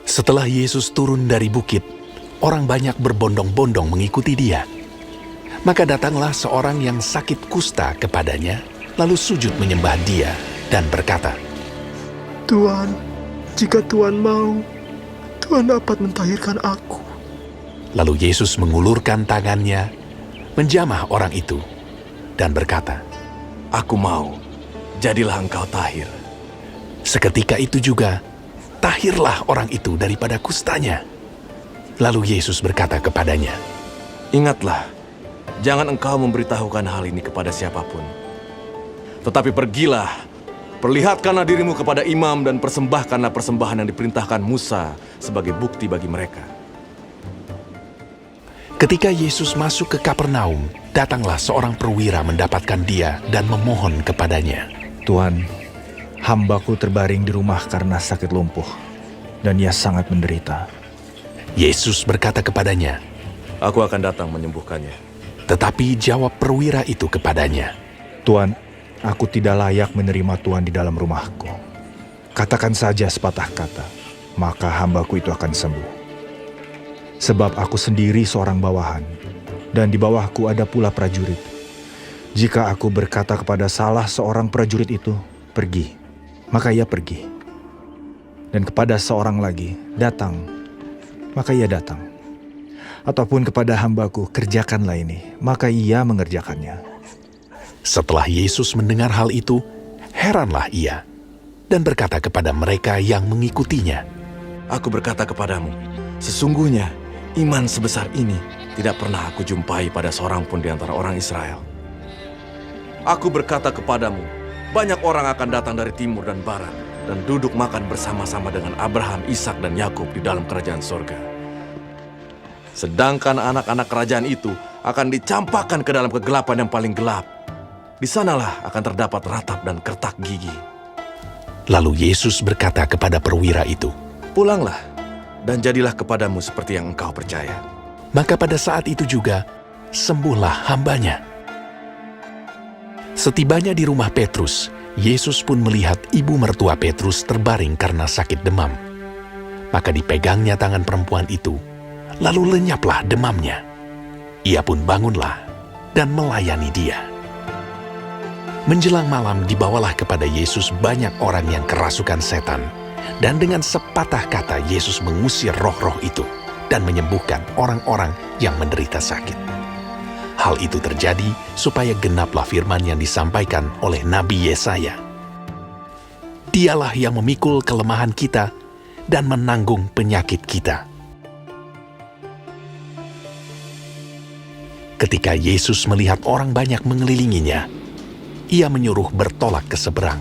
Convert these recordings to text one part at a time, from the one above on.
Setelah Yesus turun dari bukit, orang banyak berbondong-bondong mengikuti dia. Maka datanglah seorang yang sakit kusta kepadanya, lalu sujud menyembah dia dan berkata, Tuan, jika Tuan mau, Tuan dapat mentahirkan aku. Lalu Yesus mengulurkan tangannya, menjamah orang itu, dan berkata, Aku mau, jadilah engkau tahir. Seketika itu juga, tahirlah orang itu daripada kustanya. Lalu Yesus berkata kepadanya, Ingatlah, jangan engkau memberitahukan hal ini kepada siapapun. Tetapi pergilah, perlihatkanlah dirimu kepada imam dan persembahkanlah persembahan yang diperintahkan Musa sebagai bukti bagi mereka. Ketika Yesus masuk ke Kapernaum, datanglah seorang perwira mendapatkan dia dan memohon kepadanya. Tuan, hambaku terbaring di rumah karena sakit lumpuh, dan ia sangat menderita. Yesus berkata kepadanya, Aku akan datang menyembuhkannya. tetapi jawab perwira itu kepadanya, Tuan, aku tidak layak menerima Tuan di dalam rumahku. Katakan saja sepatah kata, maka hambaku itu akan sembuh. Sebab aku sendiri seorang bawahan, dan di bawahku ada pula prajurit. Jika aku berkata kepada salah seorang prajurit itu, pergi, maka ia pergi. Dan kepada seorang lagi, datang, maka ia datang. Ataupun kepada hambaku, kerjakanlah ini, maka ia mengerjakannya. Setelah Yesus mendengar hal itu, heranlah ia, dan berkata kepada mereka yang mengikutinya, Aku berkata kepadamu, sesungguhnya iman sebesar ini tidak pernah aku jumpai pada seorang pun di antara orang Israel. Aku berkata kepadamu, banyak orang akan datang dari timur dan barat dan duduk makan bersama-sama dengan Abraham, Ishak, dan Yakub di dalam kerajaan sorga. Sedangkan anak-anak kerajaan itu akan dicampakkan ke dalam kegelapan yang paling gelap. Di sanalah akan terdapat ratap dan kertak gigi. Lalu Yesus berkata kepada perwira itu, Pulanglah, dan jadilah kepadamu seperti yang engkau percaya. maka pada saat itu juga, sembuhlah hambanya. Setibanya di rumah Petrus, Yesus pun melihat ibu mertua Petrus terbaring karena sakit demam. Maka dipegangnya tangan perempuan itu, lalu lenyaplah demamnya. Ia pun bangunlah dan melayani dia. Menjelang malam dibawalah kepada Yesus banyak orang yang kerasukan setan, dan dengan sepatah kata Yesus mengusir roh-roh itu dan menyembuhkan orang-orang yang menderita sakit. Hal itu terjadi supaya genaplah firman yang disampaikan oleh Nabi Yesaya. Dialah yang memikul kelemahan kita dan menanggung penyakit kita. Ketika Yesus melihat orang banyak mengelilinginya, ia menyuruh bertolak ke seberang.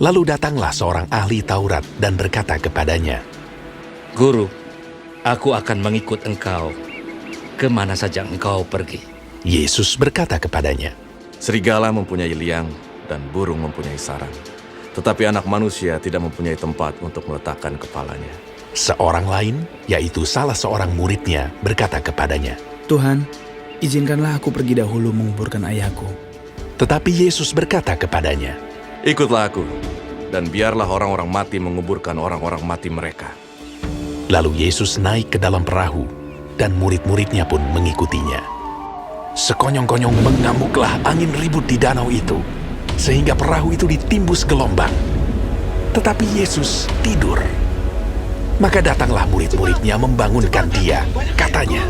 Lalu datanglah seorang ahli Taurat dan berkata kepadanya, Guru, aku akan mengikut engkau kemana saja engkau pergi. Yesus berkata kepadanya, Serigala mempunyai liang dan burung mempunyai sarang, tetapi anak manusia tidak mempunyai tempat untuk meletakkan kepalanya. Seorang lain, yaitu salah seorang muridnya, berkata kepadanya, Tuhan, izinkanlah aku pergi dahulu menguburkan ayahku. tetapi Yesus berkata kepadanya, Ikutlah aku, dan biarlah orang-orang mati menguburkan orang-orang mati mereka. Lalu Yesus naik ke dalam perahu, dan murid-muridnya pun mengikutinya. Sekonyong-konyong mengamuklah angin ribut di danau itu, sehingga perahu itu ditimbus gelombang. Tetapi Yesus tidur. Maka datanglah murid-muridnya membangunkan dia, katanya.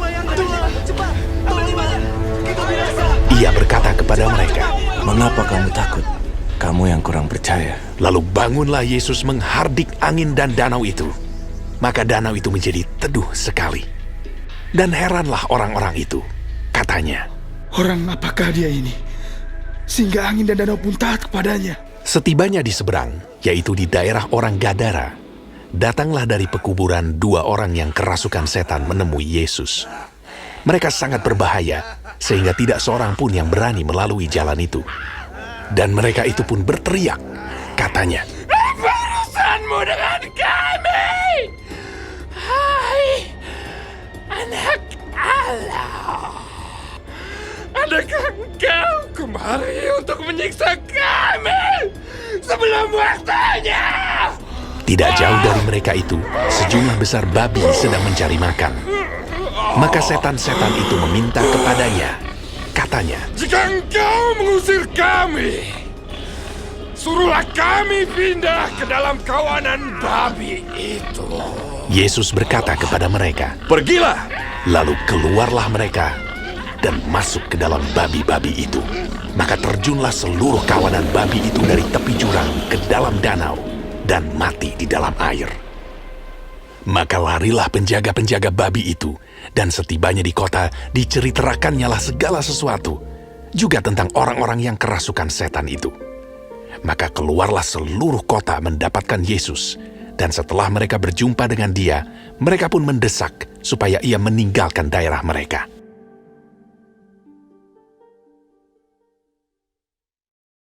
Ia berkata kepada mereka, Mengapa kamu takut? Kamu yang kurang percaya. Lalu bangunlah Yesus menghardik angin dan danau itu. Maka danau itu menjadi teduh sekali. Dan heranlah orang-orang itu. Katanya, Orang apakah dia ini? Sehingga angin dan danau pun taat kepadanya. setibanya di seberang, yaitu di daerah orang Gadara, datanglah dari pekuburan dua orang yang kerasukan setan menemui Yesus. Mereka sangat berbahaya, sehingga tidak seorang pun yang berani melalui jalan itu. Dan mereka itu pun berteriak, katanya, Apa urusanmu dengan kami? Hai, anak Allah. Adakah engkau kemari untuk menyiksa kami sebelum waktunya? Tidak jauh dari mereka itu, sejumlah besar babi sedang mencari makan. Maka setan-setan itu meminta kepadanya. Katanya, "Jika engkau mengusir kami, suruhlah kami pindah ke dalam kawanan babi itu." Yesus berkata kepada mereka, Pergilah! lalu keluarlah mereka dan masuk ke dalam babi-babi itu. Maka terjunlah seluruh kawanan babi itu dari tepi jurang ke dalam danau dan mati di dalam air. Maka larilah penjaga-penjaga babi itu, dan setibanya di kota diceritakannya segala sesuatu, juga tentang orang-orang yang kerasukan setan itu. Maka keluarlah seluruh kota mendapatkan Yesus, dan setelah mereka berjumpa dengan dia, mereka pun mendesak supaya ia meninggalkan daerah mereka.